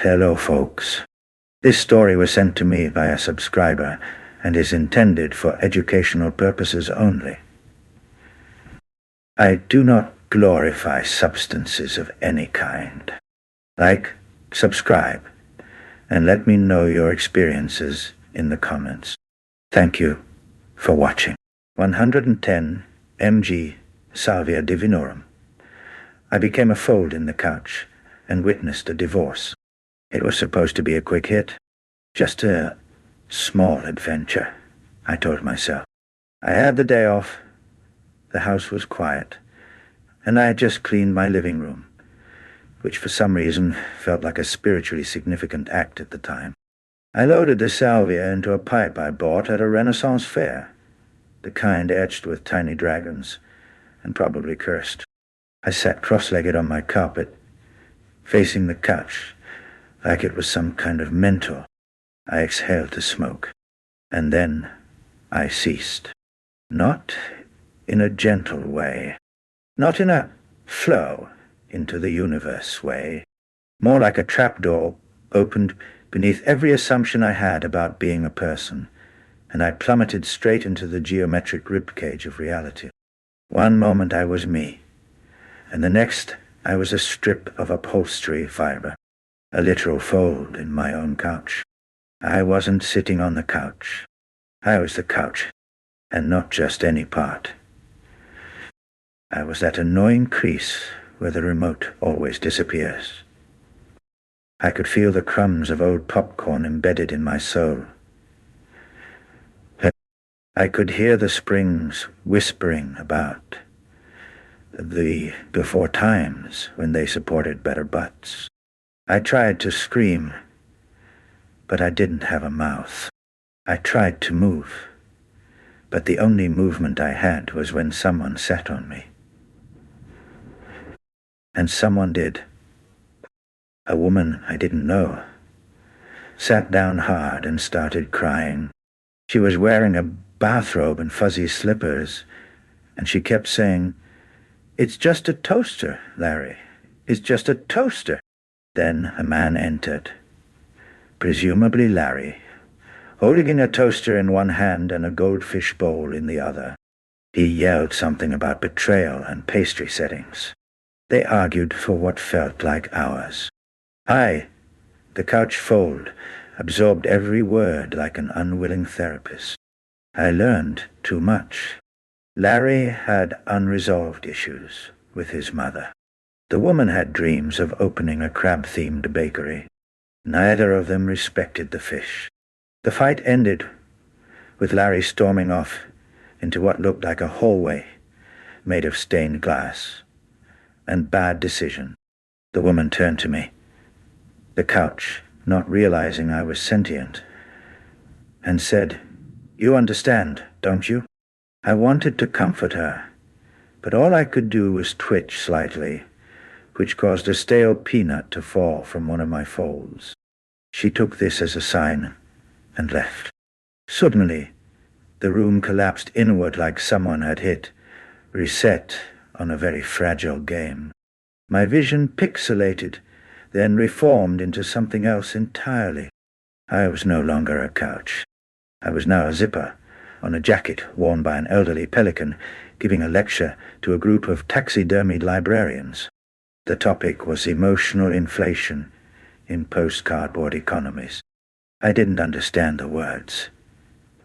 Hello, folks. This story was sent to me by a subscriber and is intended for educational purposes only. I do not glorify substances of any kind. Like, subscribe, and let me know your experiences in the comments. Thank you for watching. 110 mg Salvia Divinorum. I became a fold in the couch and witnessed a divorce. It was supposed to be a quick hit. Just a small adventure, I told myself. I had the day off. The house was quiet, and I had just cleaned my living room, which for some reason felt like a spiritually significant act at the time. I loaded the salvia into a pipe I bought at a Renaissance fair, the kind etched with tiny dragons, and probably cursed. I sat cross-legged on my carpet, facing the couch, like it was some kind of mentor. I exhaled to smoke, and then I ceased. Not in a gentle way, not in a flow into the universe way, more like a trapdoor opened beneath every assumption I had about being a person, and I plummeted straight into the geometric ribcage of reality. One moment I was me, and the next I was a strip of upholstery fiber, a literal fold in my own couch. I wasn't sitting on the couch. I was the couch, and not just any part. I was that annoying crease where the remote always disappears. I could feel the crumbs of old popcorn embedded in my soul. I could hear the springs whispering about the before times when they supported better butts. I tried to scream, but I didn't have a mouth. I tried to move, but the only movement I had was when someone sat on me. And someone did. A woman I didn't know sat down hard and started crying. She was wearing a bathrobe and fuzzy slippers, and she kept saying, "It's just a toaster, Larry. It's just a toaster." Then a man entered, presumably Larry, holding a toaster in one hand and a goldfish bowl in the other. He yelled something about betrayal and pastry settings. They argued for what felt like hours. I, the couch fold, absorbed every word like an unwilling therapist. I learned too much. Larry had unresolved issues with his mother. The woman had dreams of opening a crab-themed bakery. Neither of them respected the fish. The fight ended with Larry storming off into what looked like a hallway made of stained glass. And bad decision. The woman turned to me, the couch, not realizing I was sentient, and said, "You understand, don't you?" I wanted to comfort her, but all I could do was twitch slightly, which caused a stale peanut to fall from one of my folds. She took this as a sign and left. Suddenly, the room collapsed inward like someone had hit reset on a very fragile game. My vision pixelated, then reformed into something else entirely. I was no longer a couch. I was now a zipper on a jacket worn by an elderly pelican giving a lecture to a group of taxidermied librarians. The topic was emotional inflation in post-cardboard economies. I didn't understand the words,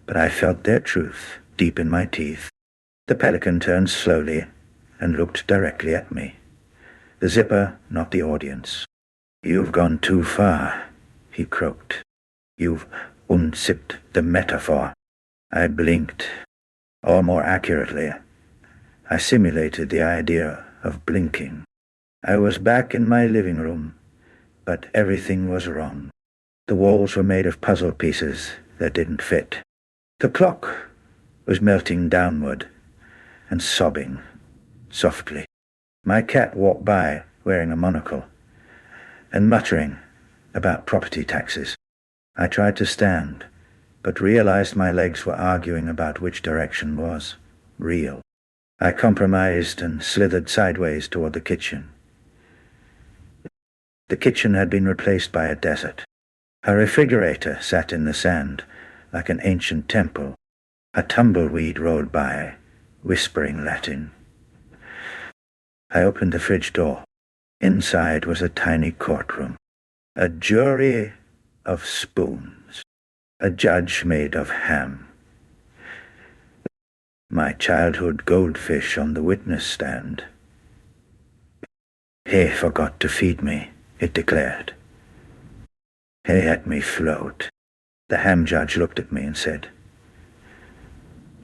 but I felt their truth deep in my teeth. The pelican turned slowly and looked directly at me. The zipper, not the audience. "You've gone too far," he croaked. "You've unzipped the metaphor." I blinked. Or more accurately, I simulated the idea of blinking. I was back in my living room, but everything was wrong. The walls were made of puzzle pieces that didn't fit. The clock was melting downward and sobbing softly. My cat walked by wearing a monocle and muttering about property taxes. I tried to stand, but realized my legs were arguing about which direction was real. I compromised and slithered sideways toward the kitchen. The kitchen had been replaced by a desert. A refrigerator sat in the sand, like an ancient temple. A tumbleweed rode by, whispering Latin. I opened the fridge door. Inside was a tiny courtroom. A jury of spoons. A judge made of ham. My childhood goldfish on the witness stand. He forgot to feed me, it declared. He let me float. The ham judge looked at me and said,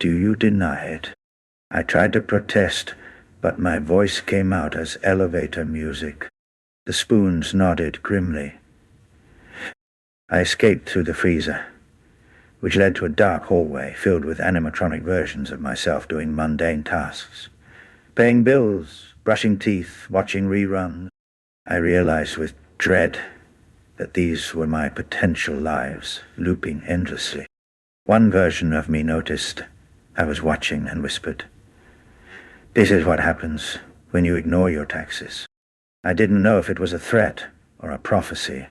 "Do you deny it?" I tried to protest, but my voice came out as elevator music. The spoons nodded grimly. I escaped through the freezer, which led to a dark hallway filled with animatronic versions of myself doing mundane tasks. Paying bills, brushing teeth, watching reruns. I realized with dread that these were my potential lives, looping endlessly. One version of me noticed I was watching and whispered, "This is what happens when you ignore your taxes." I didn't know if it was a threat or a prophecy.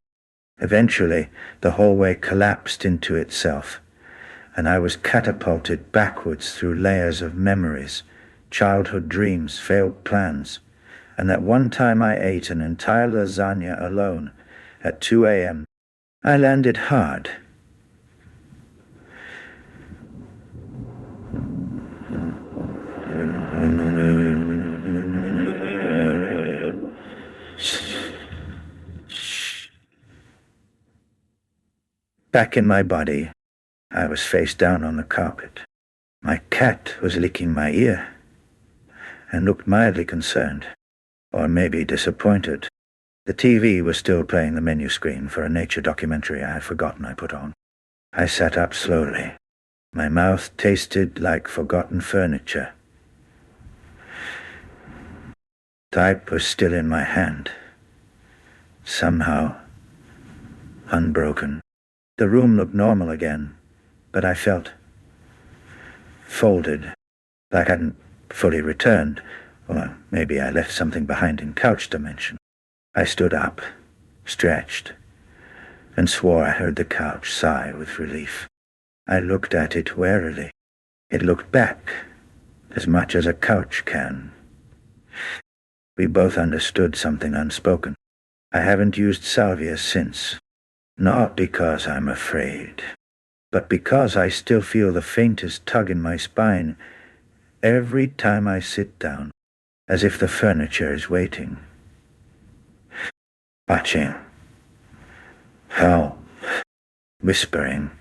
Eventually, the hallway collapsed into itself, and I was catapulted backwards through layers of memories, childhood dreams, failed plans, and that one time I ate an entire lasagna alone at 2 a.m. I landed hard. Back in my body, I was face down on the carpet. My cat was licking my ear and looked mildly concerned, or maybe disappointed. The TV was still playing the menu screen for a nature documentary I had forgotten I put on. I sat up slowly. My mouth tasted like forgotten furniture. Type was still in my hand, somehow unbroken. The room looked normal again, but I felt folded, like I hadn't fully returned, or maybe I left something behind in couch dimension. I stood up, stretched, and swore I heard the couch sigh with relief. I looked at it warily. It looked back, as much as a couch can. We both understood something unspoken. I haven't used Salvia since. Not because I'm afraid, but because I still feel the faintest tug in my spine every time I sit down, as if the furniture is waiting. Watching. How? Whispering.